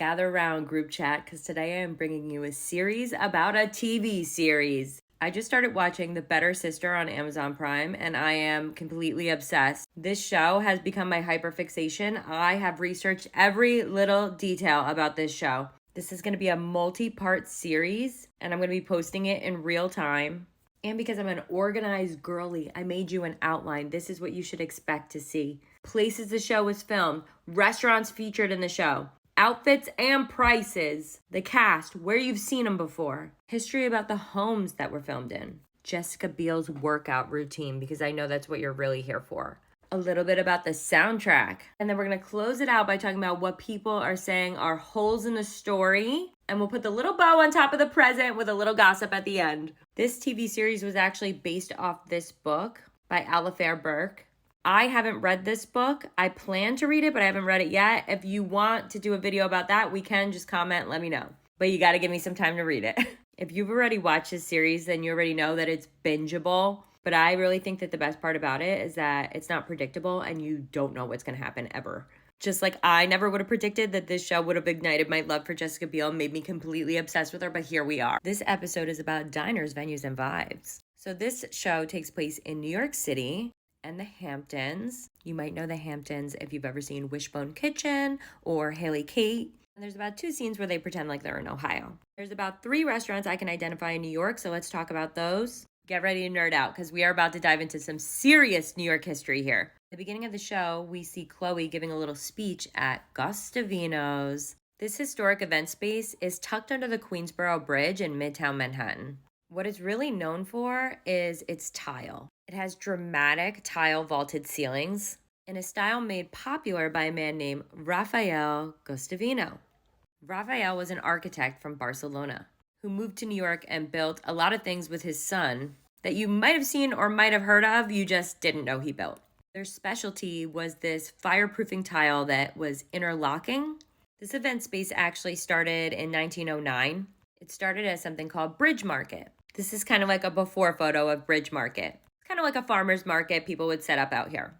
gather around group chat because today I am bringing you a series about a TV series. I just started watching The Better Sister on Amazon Prime and I am completely obsessed. This show has become my hyperfixation. I have researched every little detail about this show. This is going to be a multi-part series and I'm going to be posting it in real time. And because I'm an organized girly, I made you an outline. This is what you should expect to see. Places the show was filmed, restaurants featured in the show, outfits and prices, the cast, where you've seen them before, history about the homes that were filmed in, Jessica Biel's workout routine, because I know that's what you're really here for, a little bit about the soundtrack, and then we're going to close it out by talking about what people are saying are holes in the story, and we'll put the little bow on top of the present with a little gossip at the end. This TV series was actually based off this book by Alifair Burke. I haven't read this book. I plan to read it, but I haven't read it yet. If you want to do a video about that, we can just comment, let me know. But you got to give me some time to read it. If you've already watched this series, then you already know that it's bingeable. But I really think that the best part about it is that it's not predictable and you don't know what's going to happen ever. Just like I never would have predicted that this show would have ignited my love for Jessica Biel and made me completely obsessed with her, but here we are. This episode is about diners, venues, and vibes. So this show takes place in New York City and the Hamptons. You might know the Hamptons if you've ever seen Wishbone Kitchen or Haley Kate. And there's about 2 scenes where they pretend like they're in Ohio. There's about 3 restaurants I can identify in New York, so let's talk about those. Get ready to nerd out because we are about to dive into some serious New York history here. At the beginning of the show, we see Chloe giving a little speech at Gustavino's. This historic event space is tucked under the Queensboro Bridge in Midtown Manhattan. What it's really known for is its tile. It has dramatic tile vaulted ceilings in a style made popular by a man named Rafael Gustavino. Rafael was an architect from Barcelona who moved to New York and built a lot of things with his son that you might have seen or might have heard of, you just didn't know he built. Their specialty was this fireproofing tile that was interlocking. This event space actually started in 1909. It started as something called Bridge Market. This is kind of like a before photo of Bridge Market. It's kind of like a farmer's market people would set up out here.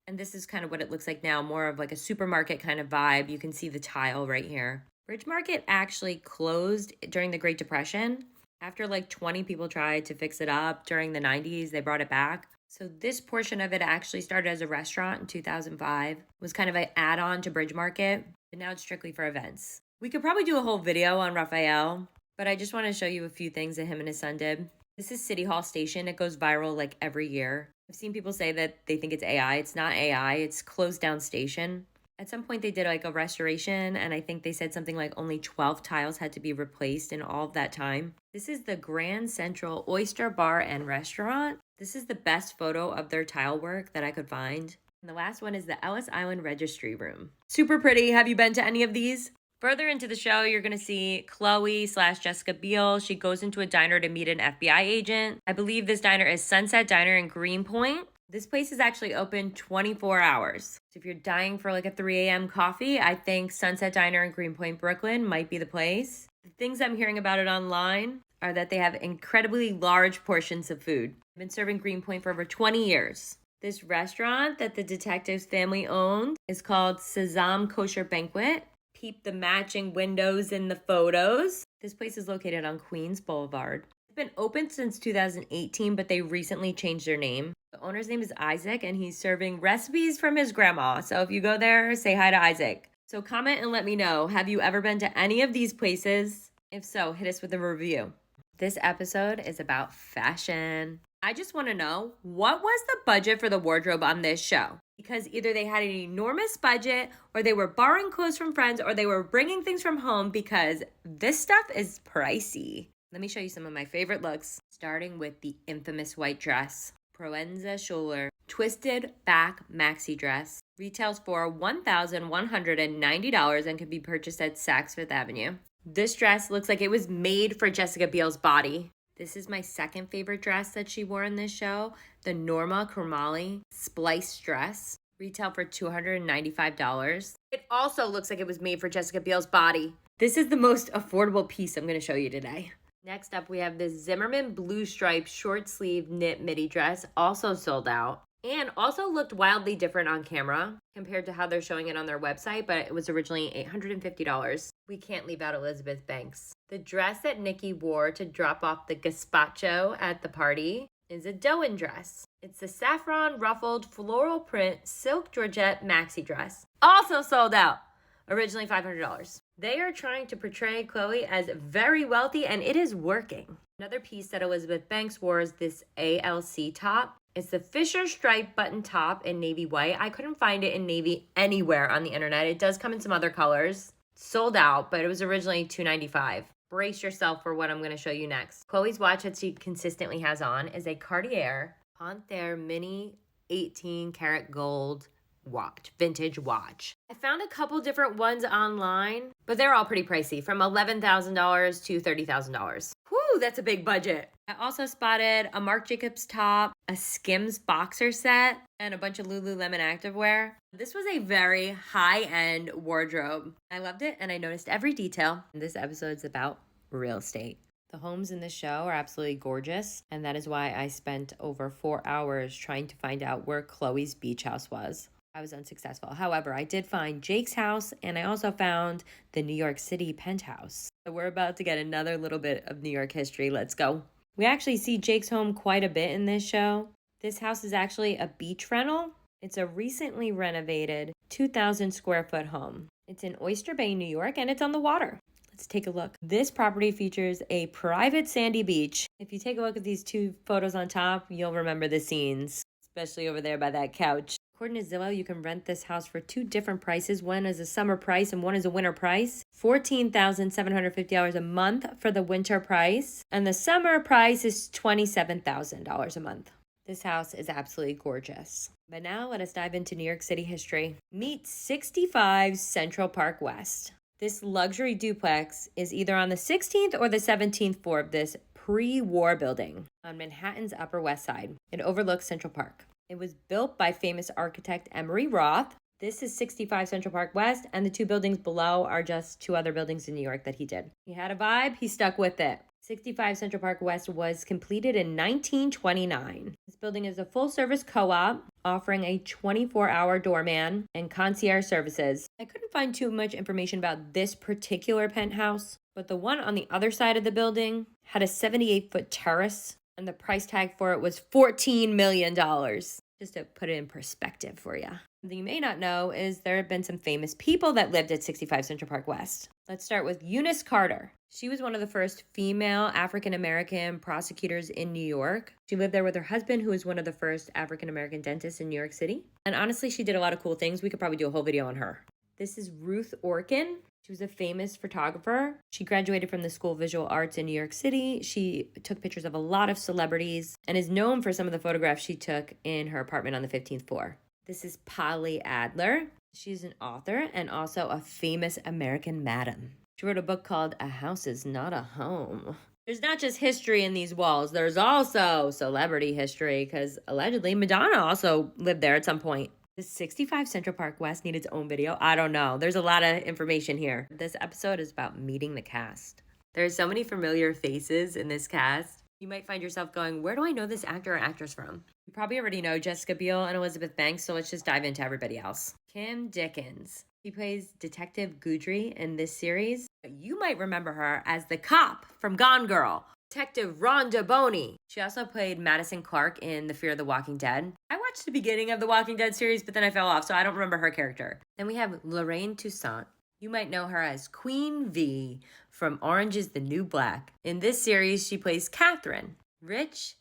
And this is kind of what it looks like now, more of like a supermarket kind of vibe. You can see the tile right here. Bridge Market actually closed during the Great Depression. After like 20 people tried to fix it up during the 90s, they brought it back. So this portion of it actually started as a restaurant in 2005. It was kind of an add-on to Bridge Market, but now it's strictly for events. We could probably do a whole video on Rafael, but I just want to show you a few things that him and his son did. This is City Hall Station. It goes viral like every year. I've seen people say that they think it's AI. It's not AI. It's closed down station. At some point they did like a restoration and I think they said something like only 12 tiles had to be replaced in all of that time. This is the Grand Central Oyster Bar and Restaurant. This is the best photo of their tile work that I could find. And the last one is the Ellis Island Registry Room. Super pretty. Have you been to any of these? Further into the show, you're going to see Chloe/Jessica Biel. She goes into a diner to meet an FBI agent. I believe this diner is Sunset Diner in Greenpoint. This place is actually open 24 hours. So if you're dying for like a 3 a.m. coffee, I think Sunset Diner in Greenpoint, Brooklyn might be the place. The things I'm hearing about it online are that they have incredibly large portions of food. They've been serving Greenpoint for over 20 years. This restaurant that the detective's family owned is called Sazam Kosher Banquet. Peep the matching windows in the photos. This place is located on Queens Boulevard. It's been open since 2018, but they recently changed their name. The owner's name is Isaac, and he's serving recipes from his grandma. So if you go there, say hi to Isaac. So comment and let me know, have you ever been to any of these places? If so, hit us with a review. This episode is about fashion. I just want to know, what was the budget for the wardrobe on this show? Because either they had an enormous budget, or they were borrowing clothes from friends, or they were bringing things from home because this stuff is pricey. Let me show you some of my favorite looks, starting with the infamous white dress. Proenza Schuler twisted back maxi dress. Retails for $1,190 and can be purchased at Saks Fifth Avenue. This dress looks like it was made for Jessica Biel's body. This is my second favorite dress that she wore in this show, the Norma Krumali Splice dress. Retail for $295. It also looks like it was made for Jessica Biel's body. This is the most affordable piece I'm going to show you today. Next up, we have this Zimmerman blue stripe short sleeve knit midi dress, also sold out. and also looked wildly different on camera compared to how they're showing it on their website, but it was originally $850. We can't leave out Elizabeth Banks. The dress that Nikki wore to drop off the gazpacho at the party is a Doan dress. It's the saffron ruffled floral print silk Georgette maxi dress. Also sold out. Originally $500. They are trying to portray Khloe as very wealthy, and it is working. Another piece that Elizabeth Banks wore is this ALC top. It's the Fisher stripe button top in navy white. I couldn't find it in navy anywhere on the internet. It does come in some other colors. Sold out, but it was originally $295. Brace yourself for what I'm going to show you next. Khloe's watch that she consistently has on is a Cartier Panthère Mini 18 karat gold watch, vintage watch. I found a couple different ones online, but they're all pretty pricey, from $11,000 to $30,000. Whew, that's a big budget. I also spotted a Marc Jacobs top, a Skims boxer set, and a bunch of Lululemon activewear. This was a very high-end wardrobe. I loved it, and I noticed every detail. This episode's about real estate. The homes in this show are absolutely gorgeous, and that is why I spent over 4 hours trying to find out where Khloe's beach house was. I was unsuccessful. However, I did find Jake's house, and I also found the New York City penthouse. So we're about to get another little bit of New York history. Let's go. We actually see Jake's home quite a bit in this show. This house is actually a beach rental. It's a recently renovated 2,000 square foot home. It's in Oyster Bay, New York, and it's on the water. Let's take a look. This property features a private sandy beach. If you take a look at these two photos on top, you'll remember the scenes, especially over there by that couch. According to Zillow, you can rent this house for two different prices. One is a summer price and one is a winter price. $14,750 a month for the winter price. And the summer price is $27,000 a month. This house is absolutely gorgeous. But now let us dive into New York City history. Meet 65 Central Park West. This luxury duplex is either on the 16th or the 17th floor of this pre-war building on Manhattan's Upper West Side. It overlooks Central Park. It was built by famous architect Emery Roth. This is 65 Central Park West, and the two buildings below are just two other buildings in New York that he did. He had a vibe, he stuck with it. 65 Central Park West was completed in 1929. This building is a full-service co-op offering a 24-hour doorman and concierge services. I couldn't find too much information about this particular penthouse, but the one on the other side of the building had a 78-foot terrace, and the price tag for it was $14 million. Just to put it in perspective for you. Something you may not know is there have been some famous people that lived at 65 Central Park West. Let's start with Eunice Carter. She was one of the first female African-American prosecutors in New York. She lived there with her husband, who was one of the first African-American dentists in New York City. And honestly, she did a lot of cool things. We could probably do a whole video on her. This is Ruth Orkin. She was a famous photographer. She graduated from the School of Visual Arts in New York City. She took pictures of a lot of celebrities and is known for some of the photographs she took in her apartment on the 15th floor. This is Polly Adler. She's an author and also a famous American madam. She wrote a book called A House Is Not a Home. There's not just history in these walls. There's also celebrity history because allegedly Madonna also lived there at some point. Does 65 Central Park West need its own video? I don't know. There's a lot of information here. This episode is about meeting the cast. There's so many familiar faces in this cast. You might find yourself going, where do I know this actor or actress from? You probably already know Jessica Biel and Elizabeth Banks, so let's just dive into everybody else. Kim Dickens. She plays Detective Goudry in this series. You might remember her as the cop from Gone Girl. Detective Rhonda Boney. She also played Madison Clark in The Fear of the Walking Dead. I watched the beginning of the Walking Dead series, but then I fell off, so I don't remember her character. Then we have Lorraine Toussaint. You might know her as Queen V from Orange is the New Black. In this series, she plays Catherine, rich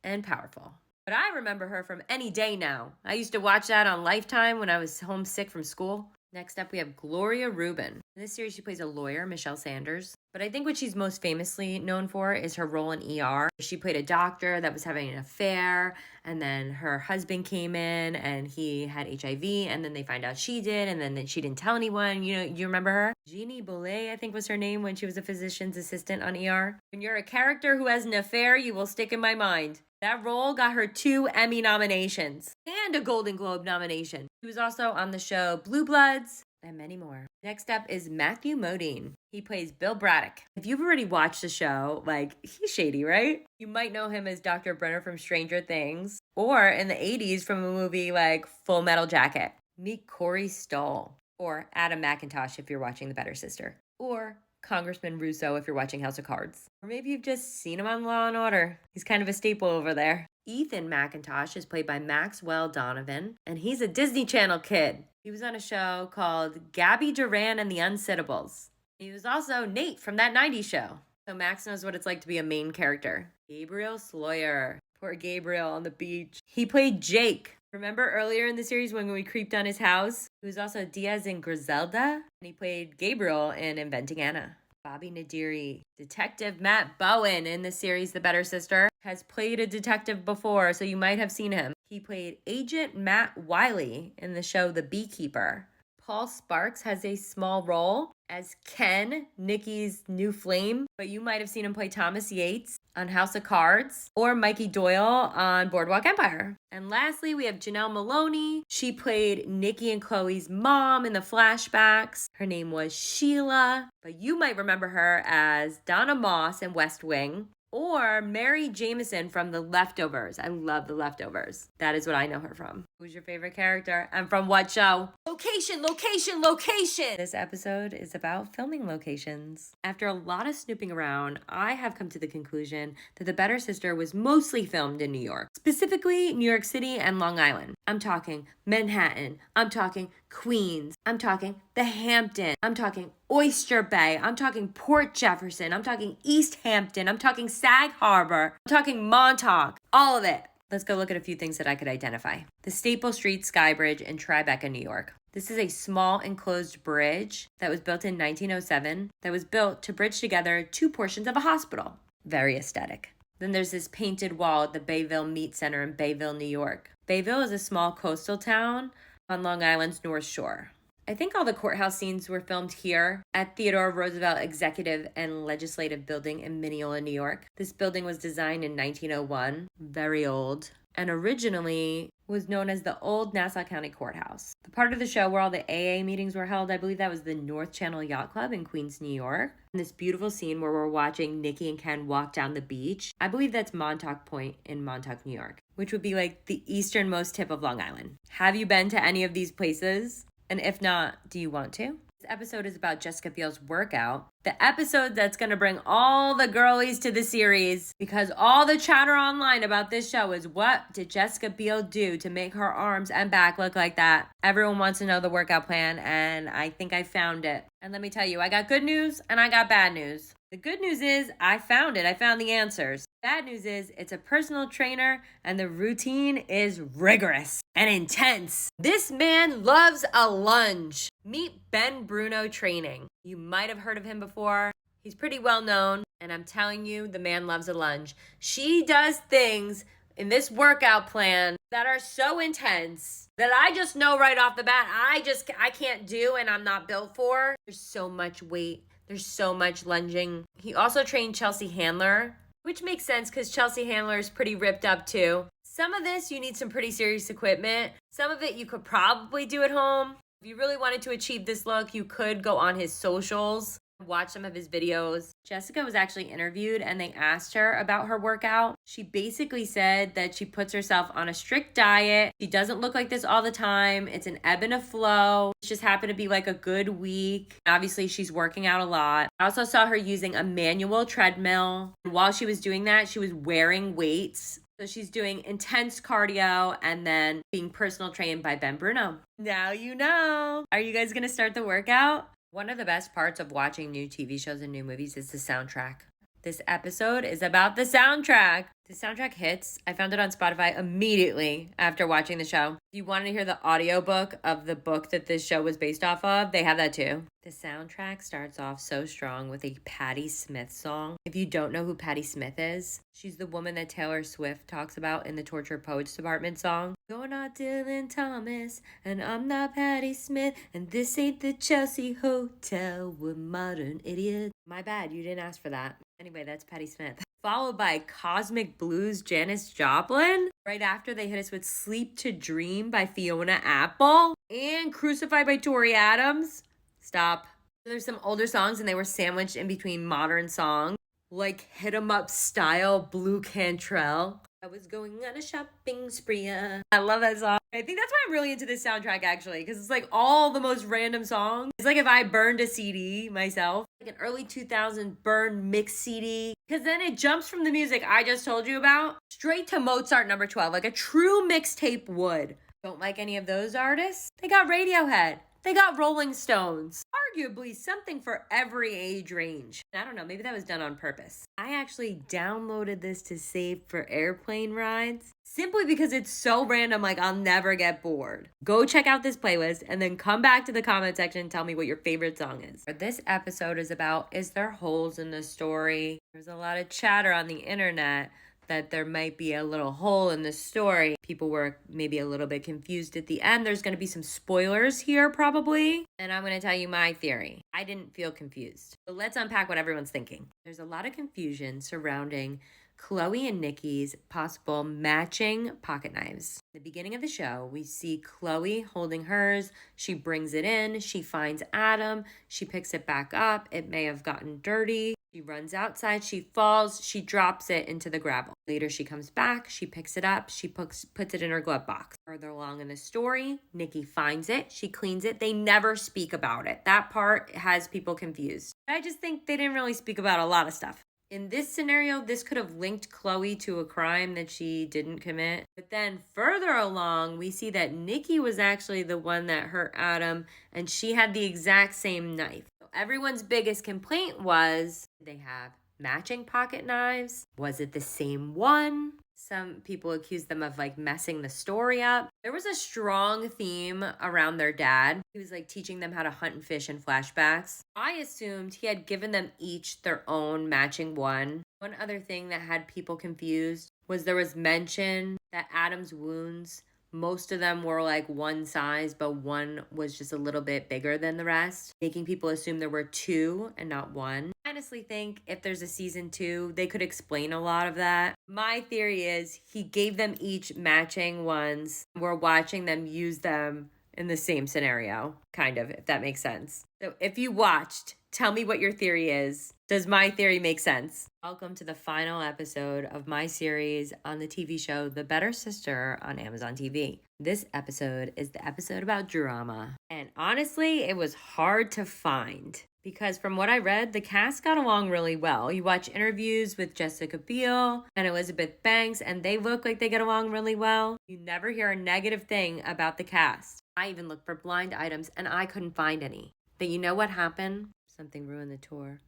and powerful. But I remember her from Any Day Now. I used to watch that on Lifetime when I was homesick from school. Next up, we have Gloria Rubin. In this series, she plays a lawyer, Michelle Sanders. But I think what she's most famously known for is her role in ER. She played a doctor that was having an affair, and then her husband came in, and he had HIV, and then they find out she did, and then she didn't tell anyone. You remember her? Jeannie Bollet, I think was her name when she was a physician's assistant on ER. When you're a character who has an affair, you will stick in my mind. That role got her 2 Emmy nominations and a Golden Globe nomination. She was also on the show Blue Bloods and many more. Next up is Matthew Modine. He plays Bill Braddock. If you've already watched the show, he's shady, right? You might know him as Dr. Brenner from Stranger Things. Or in the 80s from a movie like Full Metal Jacket. Meet Corey Stoll. Or Adam McIntosh if you're watching The Better Sister. Or Congressman Russo if you're watching House of Cards. Or maybe you've just seen him on Law & Order. He's kind of a staple over there. Ethan McIntosh is played by Maxwell Donovan, and he's a Disney Channel kid. He was on a show called Gabby Duran and the Unsittables. He was also Nate from that 90s show. So Max knows what it's like to be a main character. Gabriel Sloyer. Poor Gabriel on the beach. He played Jake. Remember earlier in the series when we creeped on his house? He was also Diaz in Griselda, and he played Gabriel in Inventing Anna. Bobby Nadiri. Detective Matt Bowen in the series The Better Sister has played a detective before, so you might have seen him. He played Agent Matt Wiley in the show The Beekeeper. Paul Sparks has a small role as Ken, Nikki's new flame, but you might have seen him play Thomas Yates on House of Cards or Mikey Doyle on Boardwalk Empire. And lastly, we have Janelle Maloney. She played Nikki and Chloe's mom in the flashbacks. Her name was Sheila, but you might remember her as Donna Moss in West Wing. Or Mary Jameson from The Leftovers. I love The Leftovers. That is what I know her from. Who's your favorite character? And from what show? Location, location, location! This episode is about filming locations. After a lot of snooping around, I have come to the conclusion that The Better Sister was mostly filmed in New York. Specifically, New York City and Long Island. I'm talking Manhattan. I'm talking Queens. I'm talking the Hamptons. I'm talking Oyster Bay. I'm talking Port Jefferson. I'm talking East Hampton. I'm talking Sag Harbor. I'm talking Montauk. All of it. Let's go look at a few things that I could identify. The Staple Street Sky Bridge in Tribeca, New York. This is a small enclosed bridge that was built in 1907 that was built to bridge together two portions of a hospital. Very aesthetic. Then there's this painted wall at the Bayville Meat Center in Bayville, New York. Bayville is a small coastal town on Long Island's North Shore. I think all the courthouse scenes were filmed here at Theodore Roosevelt Executive and Legislative Building in Mineola, New York. This building was designed in 1901, very old, and originally was known as the Old Nassau County Courthouse. The part of the show where all the AA meetings were held, I believe that was the North Channel Yacht Club in Queens, New York. And this beautiful scene where we're watching Nikki and Ken walk down the beach, I believe that's Montauk Point in Montauk, New York, which would be like the easternmost tip of Long Island. Have you been to any of these places? And if not, do you want to? This episode is about Jessica Biel's workout. The episode that's going to bring all the girlies to the series, because all the chatter online about this show is, what did Jessica Biel do to make her arms and back look like that? Everyone wants to know the workout plan, and I think I found it. And let me tell you, I got good news and I got bad news. The good news is I found it. I found the answers. Bad news is it's a personal trainer and the routine is rigorous and intense. This man loves a lunge. Meet Ben Bruno Training. You might have heard of him before. He's pretty well known, and I'm telling you, the man loves a lunge. She does things in this workout plan that are so intense that I just know right off the bat I can't do and I'm not built for. There's so much weight. There's so much lunging. He also trained Chelsea Handler, which makes sense because Chelsea Handler is pretty ripped up too. Some of this, you need some pretty serious equipment. Some of it you could probably do at home. If you really wanted to achieve this look, you could go on his socials, watch some of his videos. Jessica was actually interviewed and they asked her about her workout. She basically said that she puts herself on a strict diet. She doesn't look like this all the time. It's an ebb and a flow. It just happened to be like a good week. Obviously, she's working out a lot. I also saw her using a manual treadmill. And while she was doing that, she was wearing weights. So she's doing intense cardio and then being personal trained by Ben Bruno. Now you know. Are you guys going to start the workout? One of the best parts of watching new TV shows and new movies is the soundtrack. This episode is about the soundtrack. The soundtrack hits. I found it on Spotify immediately after watching the show. If you want to hear the audiobook of the book that this show was based off of, they have that too. The soundtrack starts off so strong with a Patti Smith song. If you don't know who Patti Smith is, she's the woman that Taylor Swift talks about in the Tortured Poets Department song. You're not Dylan Thomas, and I'm not Patti Smith, and this ain't the Chelsea Hotel, we're modern idiots. My bad, you didn't ask for that. Anyway, that's Patti Smith. Followed by Cosmic Blues, Janis Joplin. Right after, they hit us with Sleep to Dream by Fiona Apple. And Crucified by Tori Adams. Stop. There's some older songs and they were sandwiched in between modern songs. Like Hit 'em Up Style, Blue Cantrell. I was going on a shopping spree. I love that song. I think that's why I'm really into this soundtrack, actually, because it's like all the most random songs. It's like if I burned a CD myself, like an early 2000s burn mix CD, because then it jumps from the music I just told you about straight to Mozart number 12, like a true mixtape would. Don't like any of those artists? They got Radiohead. They got Rolling Stones. Arguably something for every age range. I don't know, maybe that was done on purpose. I actually downloaded this to save for airplane rides simply because it's so random, like I'll never get bored. Go check out this playlist and then come back to the comment section and tell me what your favorite song is. This episode is about, is there holes in the story? There's a lot of chatter on the internet that there might be a little hole in the story. People were maybe a little bit confused at the end. There's going to be some spoilers here probably. And I'm going to tell you my theory. I didn't feel confused. But let's unpack what everyone's thinking. There's a lot of confusion surrounding Chloe and Nikki's possible matching pocket knives. At the beginning of the show, we see Chloe holding hers. She brings it in. She finds Adam. She picks it back up. It may have gotten dirty. She runs outside, she falls, she drops it into the gravel. Later, she comes back, she picks it up, she puts it in her glove box. Further along in the story, Nikki finds it, she cleans it. They never speak about it. That part has people confused. I just think they didn't really speak about a lot of stuff. In this scenario, this could have linked Chloe to a crime that she didn't commit. But then further along, we see that Nikki was actually the one that hurt Adam, and she had the exact same knife. Everyone's biggest complaint was, did they have matching pocket knives? Was it the same one? Some people accused them of like messing the story up. There was a strong theme around their dad. He was like teaching them how to hunt and fish in flashbacks. I assumed he had given them each their own matching one. One other thing that had people confused was there was mention that Adam's wounds, most of them were like one size, but one was just a little bit bigger than the rest, making people assume there were two and not one. I honestly think if there's a season 2, they could explain a lot of that. My theory is he gave them each matching ones. We're watching them use them in the same scenario, kind of, if that makes sense. So if you watched, tell me what your theory is. Does my theory make sense? Welcome to the final episode of my series on the TV show The Better Sister on Amazon TV. This episode is the episode about drama. And honestly, it was hard to find because from what I read, the cast got along really well. You watch interviews with Jessica Biel and Elizabeth Banks, and they look like they get along really well. You never hear a negative thing about the cast. I even looked for blind items and I couldn't find any. But you know what happened? Something ruined the tour.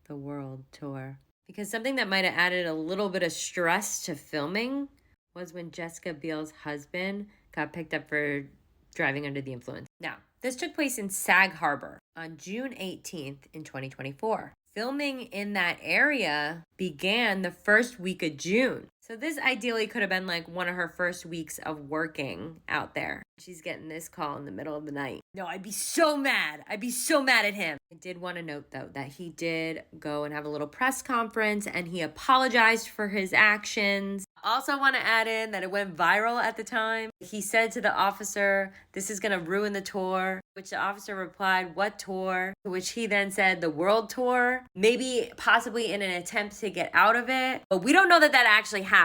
The world tour. Because something that might have added a little bit of stress to filming was when Jessica Biel's husband got picked up for driving under the influence. Now, this took place in Sag Harbor on June 18th in 2024. Filming in that area began the first week of June. So this ideally could have been like one of her first weeks of working out there. She's getting this call in the middle of the night. No, I'd be so mad. I'd be so mad at him. I did want to note, though, that he did go and have a little press conference and he apologized for his actions. Also want to add in that it went viral at the time. He said to the officer, "This is going to ruin the tour," which the officer replied, "What tour?" To which he then said, "The world tour," maybe possibly in an attempt to get out of it. But we don't know that that actually happened.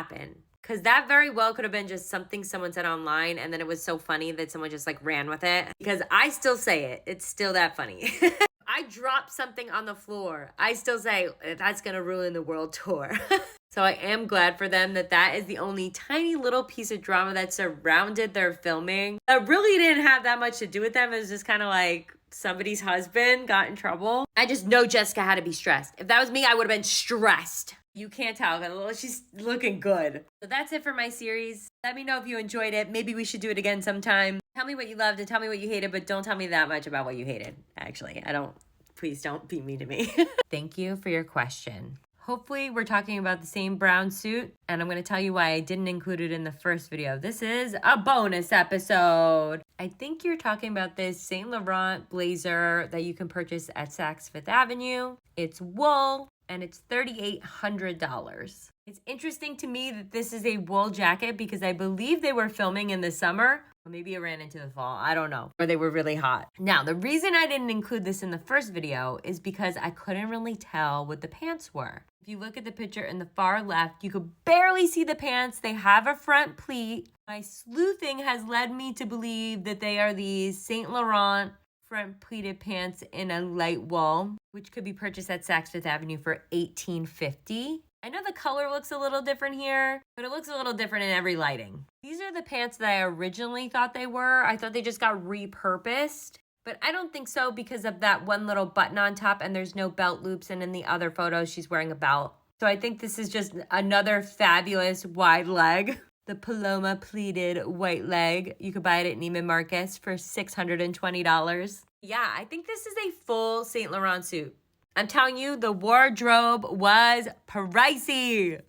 Because that very well could have been just something someone said online and then it was so funny that someone just like ran with it. Because I still say it. It's still that funny. I drop something on the floor. I still say, that's going to ruin the world tour. So I am glad for them that that is the only tiny little piece of drama that surrounded their filming. That really didn't have that much to do with them. It was just kind of like somebody's husband got in trouble. I just know Jessica had to be stressed. If that was me, I would have been stressed. You can't tell, but she's looking good. So that's it for my series. Let me know if you enjoyed it. Maybe we should do it again sometime. Tell me what you loved and tell me what you hated, but don't tell me that much about what you hated. Actually, please don't be mean to me. Thank you for your question. Hopefully we're talking about the same brown suit, and I'm going to tell you why I didn't include it in the first video. This is a bonus episode. I think you're talking about this Saint Laurent blazer that you can purchase at Saks Fifth Avenue. It's wool, and it's $3,800. It's interesting to me that this is a wool jacket because I believe they were filming in the summer. Maybe it ran into the fall. I don't know. Or they were really hot. Now, the reason I didn't include this in the first video is because I couldn't really tell what the pants were. If you look at the picture in the far left, you could barely see the pants. They have a front pleat. My sleuthing has led me to believe that they are these Saint Laurent front pleated pants in a light wool, which could be purchased at Saks Fifth Avenue for $18.50. I know the color looks a little different here, but it looks a little different in every lighting. These are the pants that I originally thought they were. I thought they just got repurposed, but I don't think so because of that one little button on top and there's no belt loops, and in the other photos she's wearing a belt. So I think this is just another fabulous wide leg. The Paloma pleated white leg. You could buy it at Neiman Marcus for $620. Yeah, I think this is a full Saint Laurent suit. I'm telling you, the wardrobe was pricey.